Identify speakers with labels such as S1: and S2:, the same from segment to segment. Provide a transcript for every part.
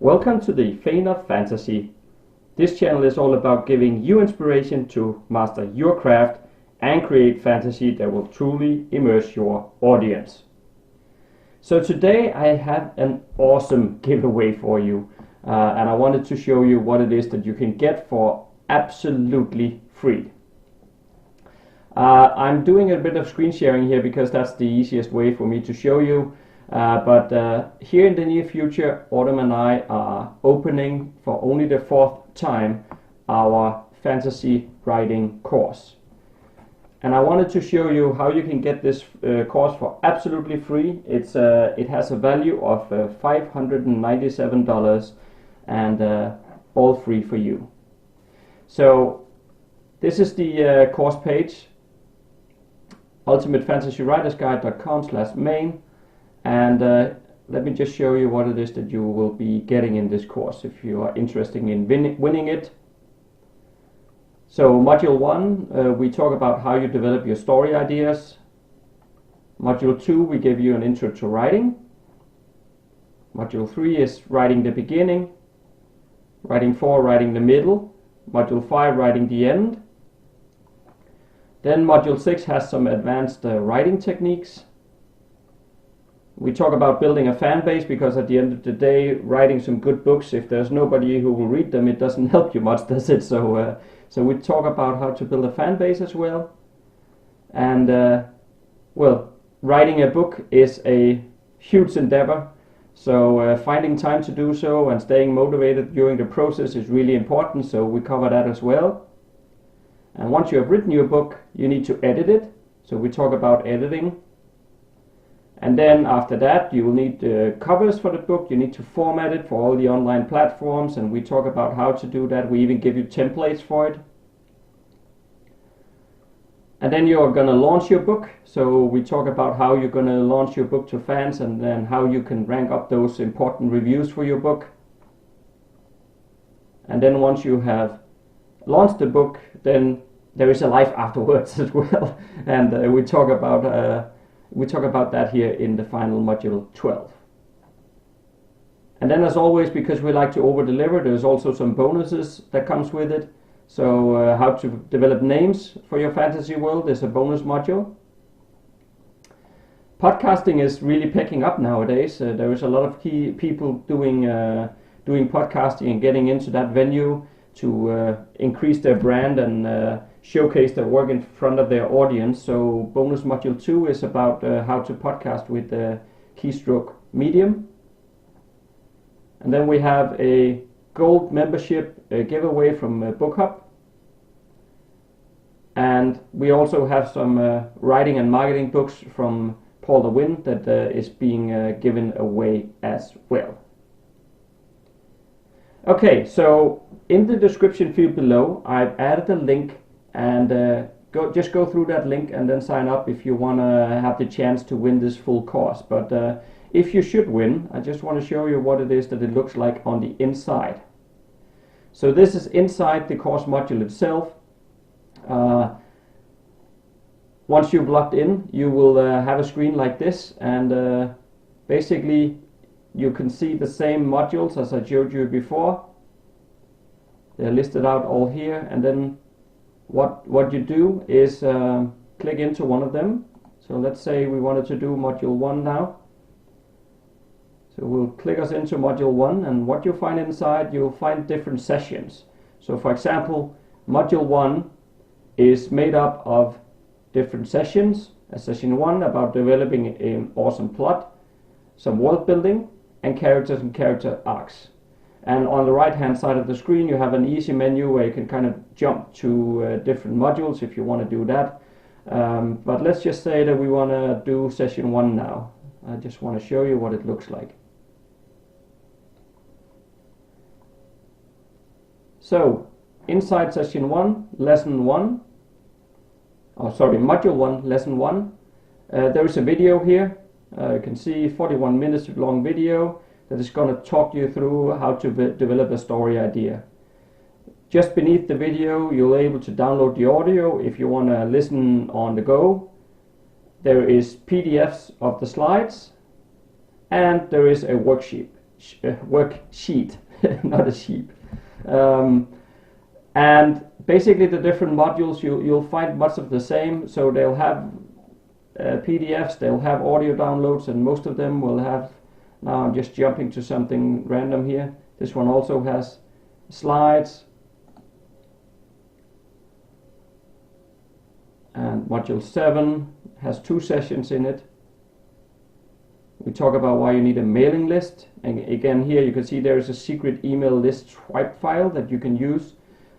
S1: Welcome to the Fane of Fantasy. This channel is all about giving you inspiration to master your craft and create fantasy that will truly immerse your audience. So today I have an awesome giveaway for you, and I wanted to show you what it is that you can get for absolutely free. I'm doing a bit of screen sharing here because that's the easiest way for me to show you. But here in the near future, Autumn and I are opening for only the 4th time our fantasy writing course. And I wanted to show you how you can get this course for absolutely free. It has a value of $597 and all free for you. So this is the course page, ultimatefantasiewritersguide.com/main. And let me just show you what it is that you will be getting in this course if you are interested in winning it. So Module 1, we talk about how you develop your story ideas. Module 2, we give you an intro to writing. Module 3 is writing the beginning. Writing 4, writing the middle. Module 5, writing the end. Then Module 6 has some advanced writing techniques. We talk about building a fan base, because at the end of the day, writing some good books, if there's nobody who will read them, it doesn't help you much, does it? So we talk about how to build a fan base as well. And well, writing a book is a huge endeavor, so finding time to do so and staying motivated during the process is really important, so we cover that as well. And once you have written your book, you need to edit it, so we talk about editing. And then after that, you will need covers for the book. You need to format it for all the online platforms, and we talk about how to do that. We even give you templates for it. And then you're going to launch your book. So we talk about how you're going to launch your book to fans, and then how you can rank up those important reviews for your book. And then once you have launched the book, then there is a life afterwards as well. And we talk about that here in the final module 12. And then, as always, because we like to over-deliver, there's also some bonuses that comes with it. So how to develop names for your fantasy world is a bonus module. Podcasting is really picking up nowadays. There is a lot of key people doing podcasting and getting into that venue to increase their brand and showcase their work in front of their audience. So bonus module 2 is about how to podcast with the keystroke medium. And then we have a gold membership giveaway from BookHub. And we also have some writing and marketing books from Paul the Wind that is being given away as well. Okay, so in the description field below, I've added a link, and just go through that link and then sign up if you want to have the chance to win this full course. But if you should win, I just want to show you what it is that it looks like on the inside. So this is inside the course module itself. Once you've logged in, you will have a screen like this, and basically you can see the same modules as I showed you before. They're listed out all here, and then what you do is click into one of them. So let's say we wanted to do module 1 now. So we'll click us into module 1, and what you'll find inside, you'll find different sessions. So for example, module 1 is made up of different sessions. A session 1 about developing an awesome plot, some world building, and characters and character arcs. And on the right hand side of the screen, you have an easy menu where you can kind of jump to different modules if you want to do that. But let's just say that we want to do session 1 now. I just want to show you what it looks like. So inside session 1, lesson 1, module 1, lesson 1, there is a video here. You can see 41 minutes long video that is going to talk you through how to develop a story idea. Just beneath the video, you'll be able to download the audio if you want to listen on the go. There is PDFs of the slides, and there is a worksheet. worksheet, not a sheep. And basically the different modules, you'll find much of the same. So they'll have PDFs, they'll have audio downloads, and most of them will have, now I'm just jumping to something random here. This one also has slides. And module 7 has 2 sessions in it. We talk about why you need a mailing list. And again, here you can see there is a secret email list swipe file that you can use.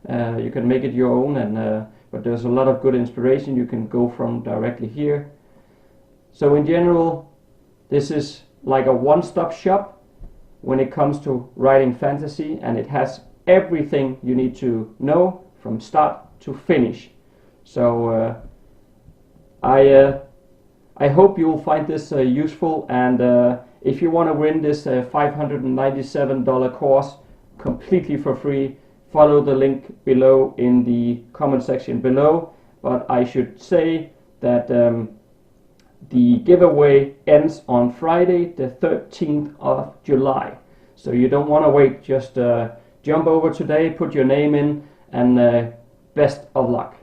S1: You can make it your own, and but there's a lot of good inspiration you can go from directly here. So in general, this is like a one-stop shop when it comes to writing fantasy, and it has everything you need to know from start to finish. So I hope you will find this useful, and if you want to win this $597 course completely for free, follow the link below in the comment section below. But I should say that the giveaway ends on Friday the 13th of July, so you don't want to wait. Just jump over today, put your name in, and best of luck.